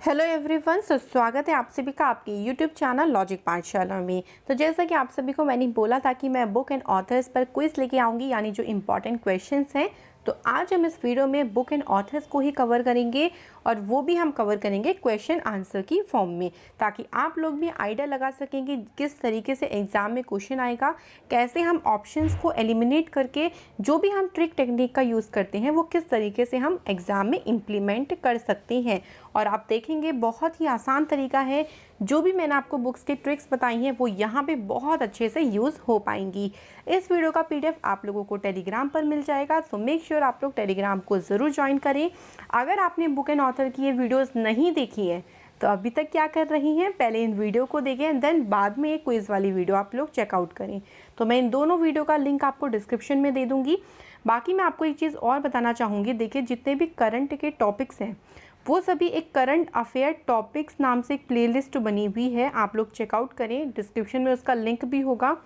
Hello everyone, स्वागत है आप सभी का आपके यूट्यूब चैनल लॉजिक पाठशाला में। तो जैसा कि आप सभी को मैंने बोला था कि मैं बुक एंड ऑथर्स पर क्विज लेके आऊँगी, यानी जो इम्पॉर्टेंट क्वेश्चंस हैं। तो आज हम इस वीडियो में बुक एंड ऑथर्स को ही कवर करेंगे, और वो भी हम कवर करेंगे क्वेश्चन आंसर की फॉर्म में, ताकि आप लोग भी आइडिया लगा सकें कि किस तरीके से एग्ज़ाम में क्वेश्चन आएगा, कैसे हम ऑप्शंस को एलिमिनेट करके जो भी हम ट्रिक टेक्निक का यूज़ करते हैं वो किस तरीके से हम एग्ज़ाम में इम्प्लीमेंट कर सकते हैं। और आप देखेंगे बहुत ही आसान तरीका है, जो भी मैंने आपको बुक्स की ट्रिक्स बताई हैं वो यहाँ पे बहुत अच्छे से यूज़ हो पाएंगी। इस वीडियो का पीडीएफ आप लोगों को टेलीग्राम पर मिल जाएगा, तो मेक श्योर आप लोग टेलीग्राम को ज़रूर ज्वाइन करें। अगर आपने बुक एंड ऑथर की ये वीडियोस नहीं देखी है तो अभी तक क्या कर रही हैं, पहले इन वीडियो को देखें, देन बाद में एक क्विज़ वाली वीडियो आप लोग चेकआउट करें। तो मैं इन दोनों वीडियो का लिंक आपको डिस्क्रिप्शन में दे दूँगी। बाकी मैं आपको एक चीज़ और बताना चाहूँगी, देखिए जितने भी करंट के टॉपिक्स हैं वो सभी एक करंट अफेयर टॉपिक्स नाम से एक प्लेलिस्ट बनी हुई है, आप लोग चेकआउट करें, डिस्क्रिप्शन में उसका लिंक भी होगा।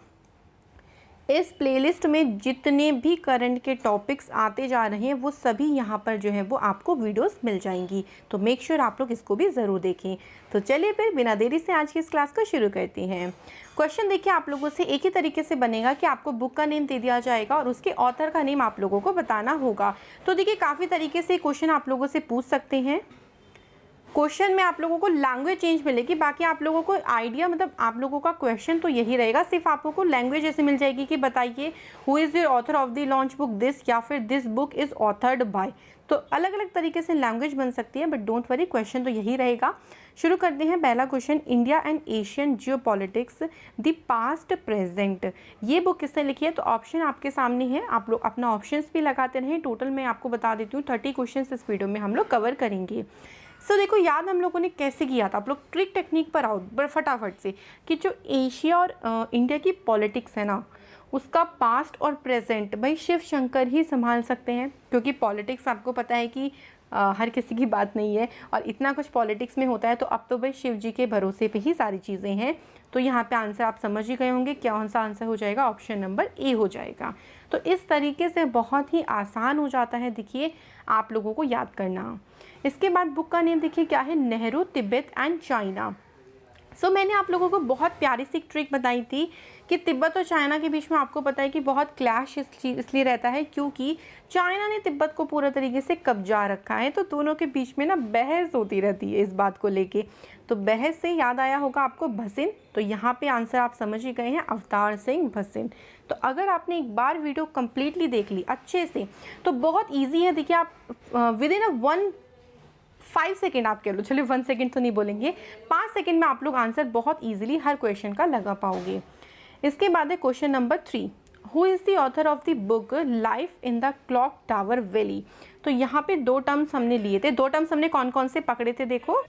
इस प्लेलिस्ट में जितने भी करंट के टॉपिक्स आते जा रहे हैं वो सभी यहाँ पर जो है वो आपको वीडियोस मिल जाएंगी, तो मेक श्योर आप लोग इसको भी ज़रूर देखें। तो चलिए फिर बिना देरी से आज की इस क्लास को शुरू करते हैं। क्वेश्चन देखिए, आप लोगों से एक ही तरीके से बनेगा कि आपको बुक का नेम दे दिया जाएगा और उसके ऑथर का नेम आप लोगों को बताना होगा। तो देखिए काफ़ी तरीके से क्वेश्चन आप लोगों से पूछ सकते हैं। क्वेश्चन में आप लोगों को लैंग्वेज चेंज मिलेगी, बाकी आप लोगों को आइडिया, मतलब आप लोगों का क्वेश्चन तो यही रहेगा, सिर्फ आप लोगों को लैंग्वेज ऐसे मिल जाएगी कि बताइए who is the author of the launch book this, या फिर this book is authored bye. तो अलग अलग तरीके से लैंग्वेज बन सकती है, बट डोंट वरी, क्वेश्चन तो यही रहेगा। शुरू करते हैं। पहला question, India and Asian geopolitics the past present, ये बुक किसने लिखी है? तो ऑप्शन आपके सामने है, आप लोग अपना ऑप्शंस भी लगाते रहें। टोटल मैं आपको बता देती हूँ 30 क्वेश्चन इस वीडियो में हम लोग कवर करेंगे। सो देखो, याद हम लोगों ने कैसे किया था, आप लोग ट्रिक टेक्निक पर आओ फटाफट से, कि जो एशिया और इंडिया की पॉलिटिक्स है ना, उसका पास्ट और प्रेजेंट भाई शिव शंकर ही संभाल सकते हैं, क्योंकि पॉलिटिक्स आपको पता है कि हर किसी की बात नहीं है, और इतना कुछ पॉलिटिक्स में होता है, तो अब तो भाई शिव जी के भरोसे पे ही सारी चीज़ें हैं। तो यहाँ पे आंसर आप समझ ही गए होंगे, कौन सा आंसर हो जाएगा, ऑप्शन नंबर ए हो जाएगा। तो इस तरीके से बहुत ही आसान हो जाता है, देखिए आप लोगों को याद करना। इसके बाद बुक का नेम देखिए क्या है, नेहरू तिब्बत एंड चाइना। सो मैंने आप लोगों को बहुत प्यारी सी ट्रिक बताई थी कि तिब्बत और चाइना के बीच में आपको पता है कि बहुत क्लैश इसलिए रहता है क्योंकि चाइना ने तिब्बत को पूरा तरीके से कब्जा रखा है, तो दोनों के बीच में ना बहस होती रहती है इस बात को लेके। तो बहस से याद आया होगा आपको भसिन, तो यहाँ पे आंसर आप समझ ही गए हैं, अवतार सिंह भसिन। तो अगर आपने एक बार वीडियो कम्प्लीटली देख ली अच्छे से तो बहुत ईजी है। देखिए आप विद इन 5 सेकेंड आप कह लो, चलिए 1 सेकेंड तो नहीं बोलेंगे, 5 सेकेंड में आप लोग आंसर बहुत इजीली हर क्वेश्चन का लगा पाओगे। इसके बाद है question number 3, who is the author of the book life in the clock tower valley. तो यहाँ पे 2 टर्म्स हमने लिए थे, 2 टर्म्स हमने कौन कौन से पकड़े थे देखो।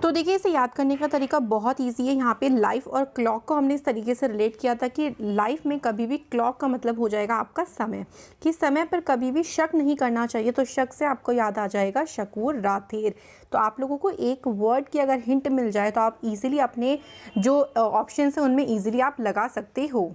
तो देखिए इसे याद करने का तरीका बहुत इजी है। यहाँ पे लाइफ और क्लॉक को हमने इस तरीके से रिलेट किया था कि लाइफ में कभी भी क्लॉक का मतलब हो जाएगा आपका समय, कि समय पर कभी भी शक नहीं करना चाहिए। तो शक से आपको याद आ जाएगा शकूर राठेर। तो आप लोगों को एक वर्ड की अगर हिंट मिल जाए तो आप इजीली अपने जो ऑप्शन है उनमें इजीली आप लगा सकते हो।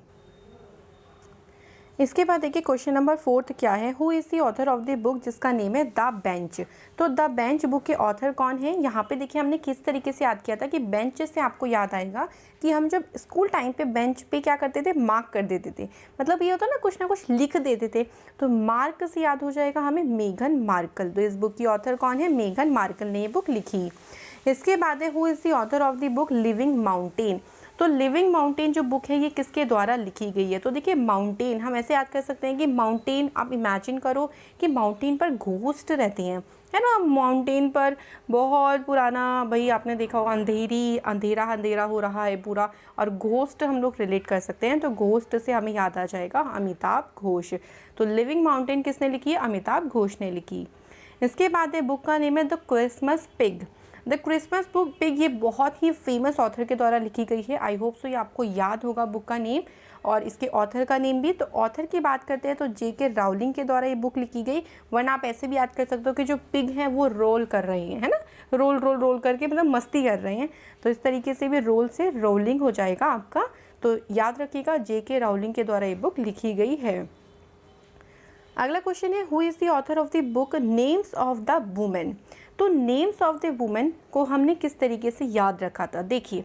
इसके बाद देखिए क्वेश्चन नंबर 4 क्या है, who is the author of the book, जिसका नेम है द बेंच। तो द बेंच बुक के ऑथर कौन है? यहाँ पे देखिए हमने किस तरीके से याद किया था कि बेंच से आपको याद आएगा कि हम जब स्कूल टाइम पे बेंच पे क्या करते थे, मार्क कर देते थे, मतलब ये होता ना कुछ लिख देते थे, तो मार्क से याद हो जाएगा हमें मेघन मार्कल। तो इस बुक की ऑथर कौन है? मेघन मार्कल ने ये बुक लिखी। इसके बाद है who is the author of the book living mountain. तो लिविंग माउंटेन जो बुक है ये किसके द्वारा लिखी गई है? तो देखिए माउंटेन हम ऐसे याद कर सकते हैं कि माउंटेन, आप इमेजिन करो कि माउंटेन पर घोस्ट रहते हैं, है ना। माउंटेन पर बहुत पुराना, भाई आपने देखा होगा अंधेरा अंधेरा हो रहा है पूरा, और घोस्ट हम लोग रिलेट कर सकते हैं। तो घोस्ट से हमें याद आ जाएगा अमिताभ घोष। तो लिविंग माउंटेन किसने लिखी है? अमिताभ घोष ने लिखी। इसके बाद है बुक का नेम है the Christmas pig. The Christmas book pig ये बहुत ही फेमस ऑथर के द्वारा लिखी गई है। आई होप सो ये आपको याद होगा बुक का नेम और इसके ऑथर का नेम भी। तो ऑथर की बात करते हैं तो J.K. राउलिंग के द्वारा ये बुक लिखी गई, वरना आप ऐसे भी याद कर सकते हो कि जो पिग हैं वो रोल कर रहे हैं, है ना, रोल रोल रोल करके मतलब मस्ती कर रहे हैं। तो इस तरीके से भी रोल से रोलिंग हो जाएगा आपका। तो याद रखिएगा J.K. राउलिंग के द्वारा ये बुक लिखी गई है। अगला क्वेश्चन है who is the author of the book names of the women. तो नेम्स ऑफ द वुमेन को हमने किस तरीके से याद रखा था। देखिए,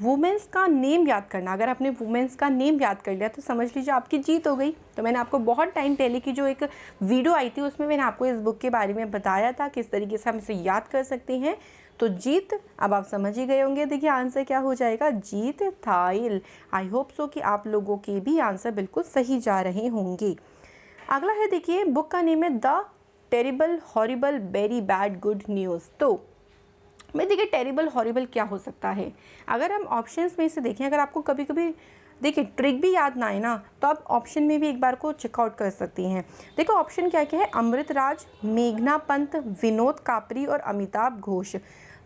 वुमेन्स का नेम याद करना, अगर आपने वुमेन्स का नेम याद कर लिया तो समझ लीजिए आपकी जीत हो गई। तो मैंने आपको बहुत टाइम पहले की जो एक वीडियो आई थी उसमें मैंने आपको इस बुक के बारे में बताया था किस तरीके से हम इसे याद कर सकते हैं। तो जीत अब आप समझ ही गए होंगे। देखिए आंसर क्या हो जाएगा, जीत थाइल। आई होप सो कि आप लोगों के भी आंसर बिल्कुल सही जा रहे होंगे। अगला है, देखिए बुक का नेम है the terrible horrible very bad good news. तो मैं देखिए टेरिबल हॉरिबल क्या हो सकता है, अगर हम ऑप्शंस में से देखें, अगर आपको कभी कभी देखिए ट्रिक भी याद ना आए ना तो आप ऑप्शन में भी एक बार को चेकआउट कर सकती हैं। देखो ऑप्शन क्या क्या है, अमृत राज, मेघना पंत, विनोद कापरी और अमिताभ घोष।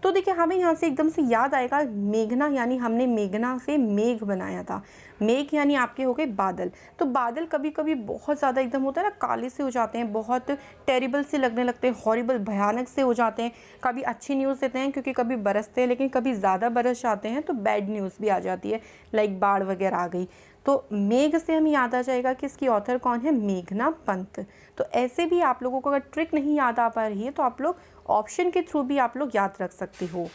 तो देखिए हमें यहाँ से एकदम से याद आएगा मेघना, यानी हमने मेघना से मेघ बनाया था। मेघ यानी आपके हो गए बादल। तो बादल कभी कभी बहुत ज़्यादा एकदम होता है ना, काले से हो जाते हैं, बहुत टेरिबल से लगने लगते हैं, हॉरिबल भयानक से हो जाते हैं। कभी अच्छी न्यूज़ देते हैं क्योंकि कभी बरसते हैं, लेकिन कभी ज़्यादा बरस जाते हैं तो बैड न्यूज़ भी आ जाती है, लाइक बाढ़ वगैरह आ गई। तो मेघ से हमें याद आ जाएगा कि इसकी ऑथर कौन है, मेघना पंत। तो ऐसे भी आप लोगों को अगर ट्रिक नहीं याद आ पा रही है तो आप लोग ऑप्शन के थ्रू भी आप लोग याद रख सकते हो।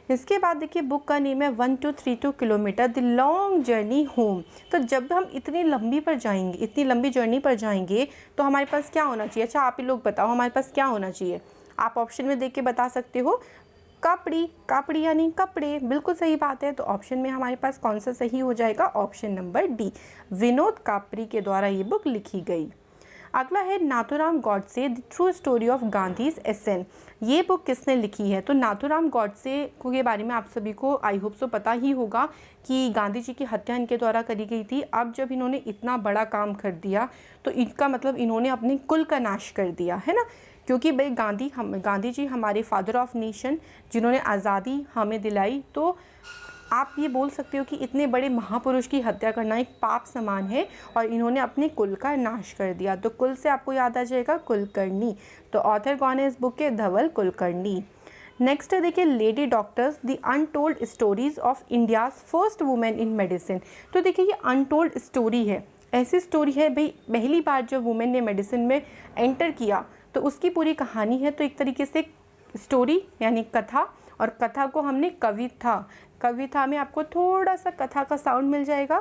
इसके बाद देखिए बुक का नेम है 1232 kilometre the long journey home. तो जब हम इतनी लंबी पर जाएंगे, इतनी लंबी जर्नी पर जाएंगे तो हमारे पास क्या होना चाहिए। अच्छा आप ही लोग बताओ हमारे पास क्या होना चाहिए, आप ऑप्शन में देख के बता सकते हो। कपड़ी, कापड़ी यानी कपड़े, बिल्कुल सही बात है। तो ऑप्शन में हमारे पास कौन सा सही हो जाएगा, option number D, Vinod Kapri के द्वारा ये बुक लिखी गई। अगला है Nathuram Godse the true story of Gandhi's assassin. ये बुक किसने लिखी है। तो नाथूराम गॉडसे के बारे में आप सभी को आई होप सो पता ही होगा कि गांधी जी की हत्या इनके द्वारा करी गई थी। अब जब इन्होंने इतना बड़ा काम कर दिया तो इसका मतलब इन्होंने अपने कुल का नाश कर दिया है ना, क्योंकि भाई गांधी जी हमारे फादर ऑफ नेशन, जिन्होंने आज़ादी हमें दिलाई। तो आप ये बोल सकते हो कि इतने बड़े महापुरुष की हत्या करना एक पाप समान है और इन्होंने अपने कुल का नाश कर दिया। तो कुल से आपको याद आ जाएगा कुलकर्णी। तो ऑथर कौन है इस बुक के, धवल कुलकर्णी। नेक्स्ट है देखिए lady doctors the untold stories of India's first women in medicine. तो देखिए ये अनटोल्ड स्टोरी है, ऐसी स्टोरी है भाई पहली बार जब वुमेन ने मेडिसिन में एंटर किया तो उसकी पूरी कहानी है। तो एक तरीके से स्टोरी यानी कथा, और कथा को हमने कविता में आपको थोड़ा सा कथा का साउंड मिल जाएगा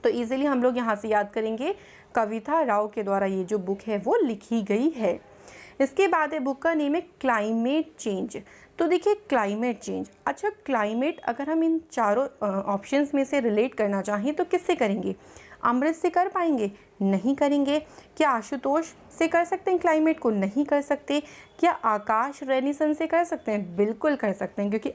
तो इजीली हम लोग यहाँ से याद करेंगे, कविता राव के द्वारा ये जो बुक है वो लिखी गई है। इसके बाद है बुक का नेम है क्लाइमेट चेंज। तो देखिए क्लाइमेट चेंज, अच्छा क्लाइमेट अगर हम इन चारों ऑप्शंस में से रिलेट करना चाहें तो किससे करेंगे, अमृत से कर पाएंगे, नहीं करेंगे। क्या आशुतोष से कर सकते हैं क्लाइमेट को, नहीं कर सकते। क्या आकाश रेनिसन से कर सकते हैं, बिल्कुल कर सकते हैं, क्योंकि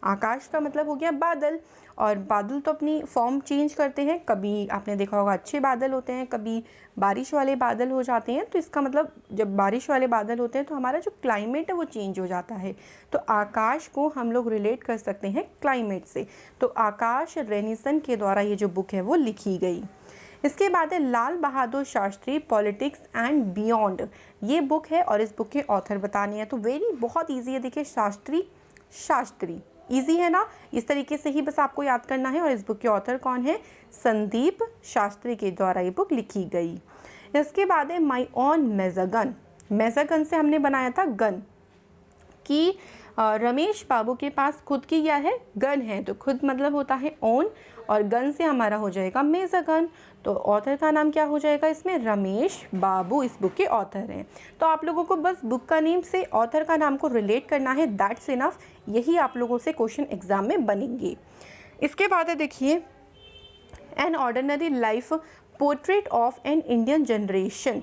आकाश का मतलब हो गया बादल, और बादल तो अपनी फॉर्म चेंज करते हैं, कभी आपने देखा होगा अच्छे बादल होते हैं, कभी बारिश वाले बादल हो जाते हैं। तो इसका मतलब जब बारिश वाले बादल होते हैं तो हमारा जो क्लाइमेट है वो चेंज हो जाता है। तो आकाश को हम लोग रिलेट कर सकते हैं क्लाइमेट से। तो आकाश रेनिसन के द्वारा ये जो बुक है वो लिखी गई। इसके बाद है Lal Bahadur Shastri politics and beyond. ये बुक है और इस बुक के ऑथर बताने हैं। तो बहुत ईजी है, देखिए शास्त्री इजी है ना, इस तरीके से ही बस आपको याद करना है। और इस बुक के ऑथर कौन है, संदीप शास्त्री के द्वारा ये बुक लिखी गई। इसके बाद है माई ऑन मेज़ागन से हमने बनाया था गन, कि रमेश बाबू के पास खुद की क्या है, गन है। तो खुद मतलब होता है ओन, और गन से हमारा हो जाएगा मेज़ागन। तो ऑथर का नाम क्या हो जाएगा इसमें, रमेश बाबू इस बुक के ऑथर हैं। तो आप लोगों को बस बुक का नेम से ऑथर का नाम को रिलेट करना है, दैट्स इनफ। यही आप लोगों से क्वेश्चन एग्जाम में बनेंगे। इसके बाद है देखिए an ordinary life portrait of an Indian generation.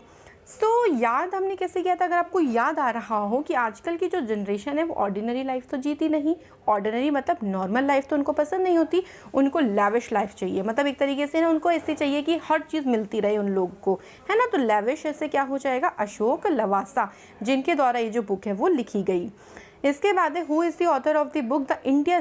So याद हमने कैसे किया था, अगर आपको याद आ रहा हो कि आजकल की जो जनरेशन है वो ऑर्डिनरी लाइफ तो जीती नहीं। ऑर्डिनरी मतलब नॉर्मल लाइफ तो उनको पसंद नहीं होती, उनको लैविश लाइफ चाहिए। मतलब एक तरीके से ना उनको ऐसे चाहिए कि हर चीज़ मिलती रहे उन लोग को, है ना। तो लैविश ऐसे क्या हो जाएगा, अशोक लवासा, जिनके द्वारा ये जो बुक है वो लिखी गई। इसके बाद है who is the author of the book the India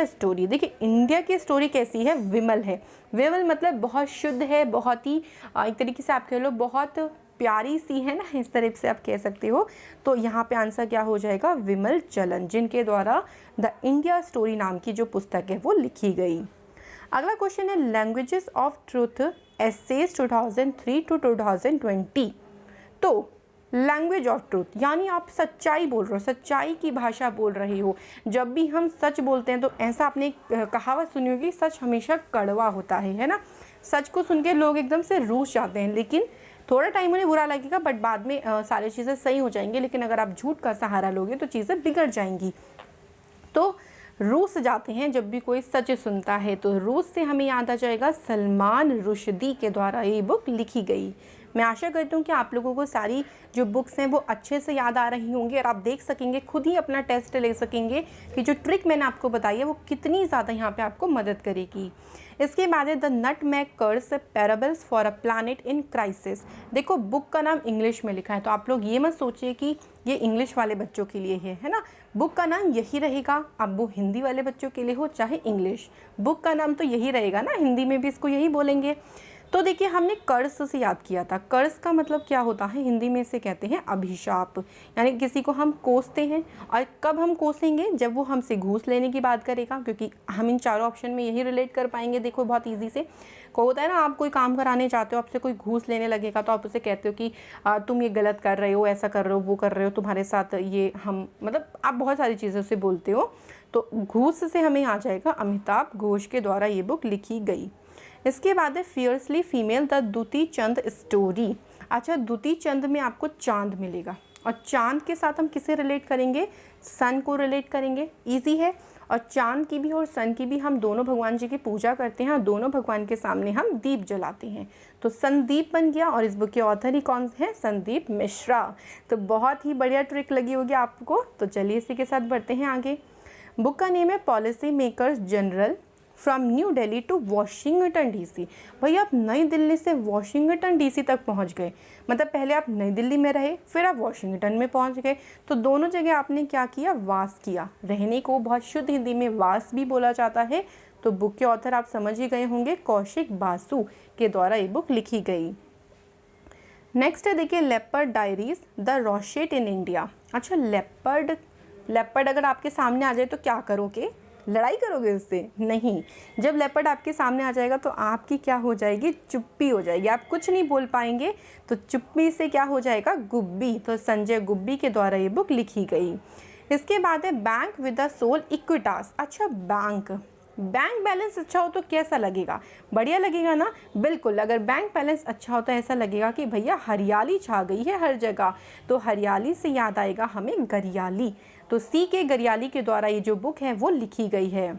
story. देखिए इंडिया की स्टोरी कैसी है, विमल है। विमल मतलब बहुत शुद्ध है, बहुत ही एक तरीके से आप कह लो बहुत प्यारी सी है ना, इस तरह से आप कह सकते हो। तो यहाँ पे आंसर क्या हो जाएगा, विमल चलन, जिनके द्वारा द इंडिया स्टोरी नाम की जो पुस्तक है वो लिखी गई। अगला क्वेश्चन है languages of truth essays 2003 to 2020। तो लैंग्वेज ऑफ ट्रूथ, यानी आप सच्चाई बोल रहे हो, सच्चाई की भाषा बोल रहे हो। जब भी हम सच बोलते हैं तो ऐसा आपने एक कहावत सुनी होगी, सच हमेशा कड़वा होता है ना। सच को सुन के लोग एकदम से रूठ जाते हैं, लेकिन थोड़ा टाइम उन्हें बुरा लगेगा, बट बाद में सारी चीज़ें सही हो जाएंगी। लेकिन अगर आप झूठ का सहारा लोगे तो चीज़ें बिगड़ जाएंगी। तो रूस जाते हैं जब भी कोई सच सुनता है। तो रूस से हमें याद आ जाएगा सलमान रुश्दी के द्वारा ये बुक लिखी गई। मैं आशा करती हूँ कि आप लोगों को सारी जो बुक्स हैं वो अच्छे से याद आ रही होंगी और आप देख सकेंगे, खुद ही अपना टेस्ट ले सकेंगे कि जो ट्रिक मैंने आपको बताई है वो कितनी ज़्यादा यहाँ पे आपको मदद करेगी। इसके बाद है the nutmeg curse parables for a planet in crisis. देखो बुक का नाम इंग्लिश में लिखा है, तो आप लोग ये मत सोचिए कि ये इंग्लिश वाले बच्चों के लिए है ना। बुक का नाम यही रहेगा, अब वो हिंदी वाले बच्चों के लिए हो चाहे इंग्लिश, बुक का नाम तो यही रहेगा ना, हिंदी में भी इसको यही बोलेंगे। तो देखिए हमने कर्स से याद किया था। कर्स का मतलब क्या होता है, हिंदी में इसे कहते हैं अभिशाप, यानी किसी को हम कोसते हैं। और कब हम कोसेंगे, जब वो हमसे घूस लेने की बात करेगा, क्योंकि हम इन चारों ऑप्शन में यही रिलेट कर पाएंगे। देखो बहुत ईजी से को होता है ना, आप कोई काम कराने जाते हो, आपसे कोई घूस लेने लगेगा तो आप उसे कहते हो कि तुम ये गलत कर रहे हो, ऐसा कर रहे हो, वो कर रहे हो, तुम्हारे साथ ये हम, मतलब आप बहुत सारी चीज़ें उसे बोलते हो। तो घूस से हमें आ जाएगा अमिताभ घोष के द्वारा ये बुक लिखी गई। इसके बाद है fiercely female the Dutee Chand story. अच्छा, दुती चंद में आपको चांद मिलेगा, और चांद के साथ हम किसे रिलेट करेंगे, सन को रिलेट करेंगे, इजी है। और चांद की भी और सन की भी हम दोनों भगवान जी की पूजा करते हैं और दोनों भगवान के सामने हम दीप जलाते हैं। तो संदीप बन गया, और इस बुक के ऑथर ही कौन है, संदीप मिश्रा। तो बहुत ही बढ़िया ट्रिक लगी होगी आपको। तो चलिए इसी के साथ बढ़ते हैं आगे। बुक का नेम है policy makers general from New Delhi to Washington DC. भाई आप नई दिल्ली से वॉशिंगटन डीसी तक पहुंच गए, मतलब पहले आप नई दिल्ली में रहे, फिर आप वॉशिंगटन में पहुंच गए। तो दोनों जगह आपने क्या किया, वास किया। रहने को बहुत शुद्ध हिंदी में वास भी बोला जाता है। तो बुक के ऑथर आप समझ ही गए होंगे, कौशिक बासु के द्वारा ये बुक लिखी गई। नेक्स्ट है देखिए leopard diaries the rosette in India. अच्छा, लेपर्ड अगर आपके सामने आ जाए तो क्या करोगे, लड़ाई करोगे उससे? नहीं, जब लेपर्ड आपके सामने आ जाएगा तो आपकी क्या हो जाएगी, चुप्पी हो जाएगी, आप कुछ नहीं बोल पाएंगे। तो चुप्पी से क्या हो जाएगा, गुब्बी। तो संजय गुब्बी के द्वारा ये बुक लिखी गई। इसके बाद है bank with the soul Equitas. अच्छा, बैंक बैलेंस अच्छा हो तो कैसा लगेगा, बढ़िया लगेगा ना। बिल्कुल, अगर बैंक बैलेंस अच्छा हो तो ऐसा लगेगा कि भैया हरियाली छा गई है हर जगह। तो हरियाली से याद आएगा हमें गरियाली। तो सी के गरियाली के द्वारा ये जो बुक है वो लिखी गई है।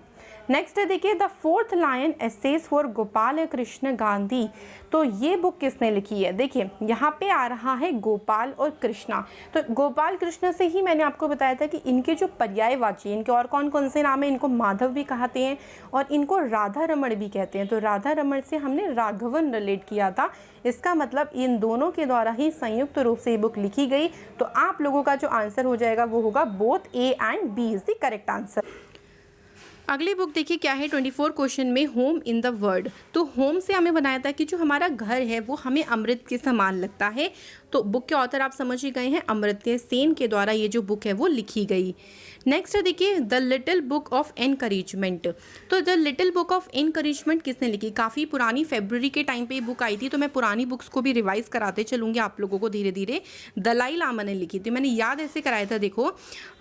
नेक्स्ट है देखिए the fourth lion essays for Gopal Krishna Gandhi. तो ये बुक किसने लिखी है, देखिए यहाँ पे आ रहा है गोपाल और कृष्णा। तो गोपाल कृष्ण से ही मैंने आपको बताया था कि इनके जो पर्यायवाची, इनके और कौन कौन से नाम है, इनको माधव भी कहते हैं और इनको राधा रमण भी कहते हैं। तो राधा रमण से हमने राघवन रिलेट किया था, इसका मतलब इन दोनों के द्वारा ही संयुक्त रूप से ये बुक लिखी गई। तो आप लोगों का जो आंसर हो जाएगा वो होगा both A and B is the correct answer. अगली बुक देखिए क्या है, 24 क्वेश्चन में होम इन द वर्ड। तो होम से हमें बनाया था कि जो हमारा घर है वो हमें अमृत के समान लगता है। तो बुक के ऑथर आप समझ ही गए हैं, अमर्त्य सेन के द्वारा ये जो बुक है वो लिखी गई। नेक्स्ट है देखिए the little book of encouragement. तो the little book of encouragement किसने लिखी, काफ़ी पुरानी, फरवरी के टाइम पे ये बुक आई थी। तो मैं पुरानी बुक्स को भी रिवाइज कराते चलूँगी आप लोगों को धीरे धीरे। दलाई लामा ने लिखी थी, मैंने याद ऐसे कराया था। देखो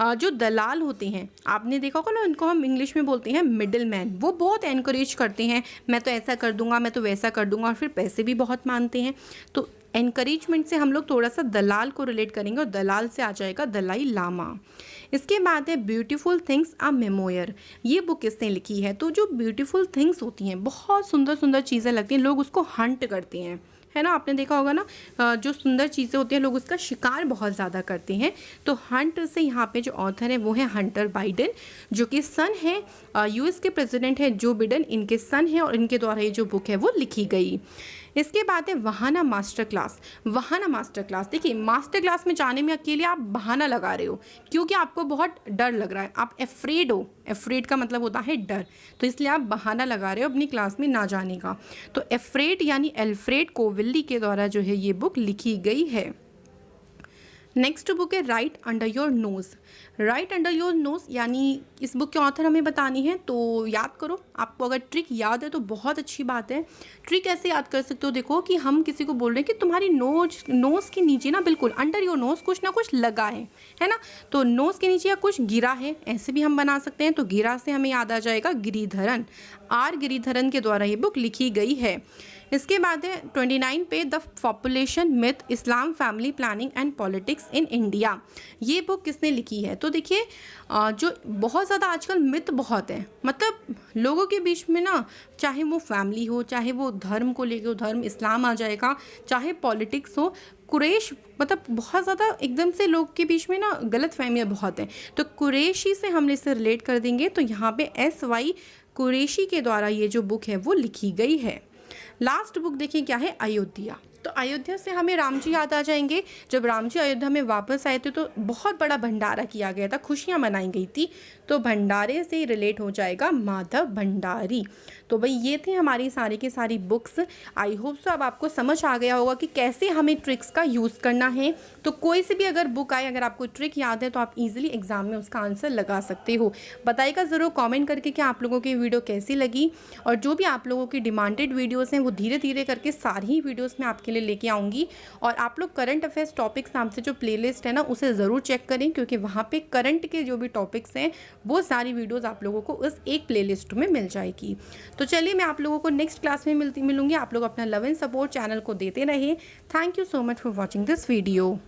जो दलाल होते हैं, आपने देखा होगा ना, उनको हम इंग्लिश में बोलते हैं मिडिल मैन। वो बहुत एनकरेज करते हैं, मैं तो ऐसा कर दूंगा, मैं तो वैसा कर दूंगा, और फिर पैसे भी बहुत मानते हैं। तो एनकरेजमेंट से हम लोग थोड़ा सा दलाल को रिलेट करेंगे और दलाल से आ जाएगा दलाई लामा। इसके बाद है ब्यूटीफुल थिंग्स अ मेमोयर। ये बुक किसने लिखी है, तो जो ब्यूटीफुल थिंग्स होती हैं, बहुत सुंदर सुंदर चीज़ें लगती हैं, लोग उसको हंट करते हैं, है ना, आपने देखा होगा ना, जो सुंदर चीज़ें होती हैं लोग उसका शिकार बहुत ज़्यादा करते हैं। तो हंट से यहाँ पे जो ऑथर है वो है हंटर बाइडन, जो कि सन है यूएस के प्रेसिडेंट है जो बिडेन, इनके सन है और इनके द्वारा ये जो बुक है वो लिखी गई। इसके बाद है वहाना मास्टर क्लास। वहाना मास्टर क्लास, देखिए मास्टर क्लास में जाने में अकेले आप बहाना लगा रहे हो क्योंकि आपको बहुत डर लग रहा है, आप एफ्रेड हो, एफ्रेड का मतलब होता है डर, तो इसलिए आप बहाना लगा रहे हो अपनी क्लास में ना जाने का। तो एफ्रेड यानी एल्फ्रेड कोविल्ली के द्वारा जो है ये बुक लिखी गई है। नेक्स्ट बुक है right under your nose. Right under your nose, यानी इस बुक के ऑथर हमें बतानी है। तो याद करो, आपको अगर ट्रिक याद है तो बहुत अच्छी बात है। ट्रिक ऐसे याद कर सकते हो, देखो कि हम किसी को बोल रहे हैं कि तुम्हारी नोज़ के नीचे ना, बिल्कुल अंडर योर नोज कुछ ना कुछ लगा है ना। तो नोज़ के नीचे या कुछ गिरा है, ऐसे भी हम बना सकते हैं। तो गिरा से हमें याद आ जाएगा गिरिधरन, आर गिरिधरन के द्वारा ये बुक लिखी गई है। इसके बाद है 29 पे the population myth Islam family planning and politics in India. ये बुक किसने लिखी है? तो देखिए जो बहुत ज़्यादा आजकल मिथ बहुत है, मतलब लोगों के बीच में ना, चाहे वो फैमिली हो, चाहे वो धर्म को लेके हो, धर्म इस्लाम आ जाएगा, चाहे पॉलिटिक्स हो, कुरैश, मतलब बहुत ज़्यादा एकदम से लोग के बीच में ना गलत फहमियाँ बहुत हैं। तो कुरैशी से हम इसे रिलेट कर देंगे। तो यहाँ पे SY कुरैशी के द्वारा ये जो बुक है वो लिखी गई है। लास्ट बुक देखिए क्या है, अयोध्या। तो अयोध्या से हमें राम जी याद आ जाएंगे। जब राम जी अयोध्या में वापस आए थे तो बहुत बड़ा भंडारा किया गया था, खुशियां मनाई गई थी। तो भंडारे से रिलेट हो जाएगा माधव भंडारी। तो भाई ये थी हमारी सारी की सारी बुक्स। आई होप सो अब आपको समझ आ गया होगा कि कैसे हमें ट्रिक्स का यूज़ करना है। तो कोई से भी अगर बुक आए, अगर आपको ट्रिक याद है तो आप इजीली एग्जाम में उसका आंसर लगा सकते हो। बताइएगा ज़रूर कमेंट करके कि आप लोगों की वीडियो कैसी लगी, और जो भी आप लोगों की डिमांडेड वीडियोस हैं वो धीरे धीरे करके सारी ही वीडियोस में आपके लिए लेके आऊँगी। और आप लोग करंट अफेयर्स टॉपिक्स नाम से जो प्लेलिस्ट है ना, उसे ज़रूर चेक करें, क्योंकि वहाँ पे करंट के जो भी टॉपिक्स हैं वो सारी वीडियोस आप लोगों को उस एक प्लेलिस्ट में मिल जाएगी। तो चलिए मैं आप लोगों को नेक्स्ट क्लास में मिलूंगी। आप लोग अपना लव एंड सपोर्ट चैनल को देते रहे। Thank you so much for watching this video.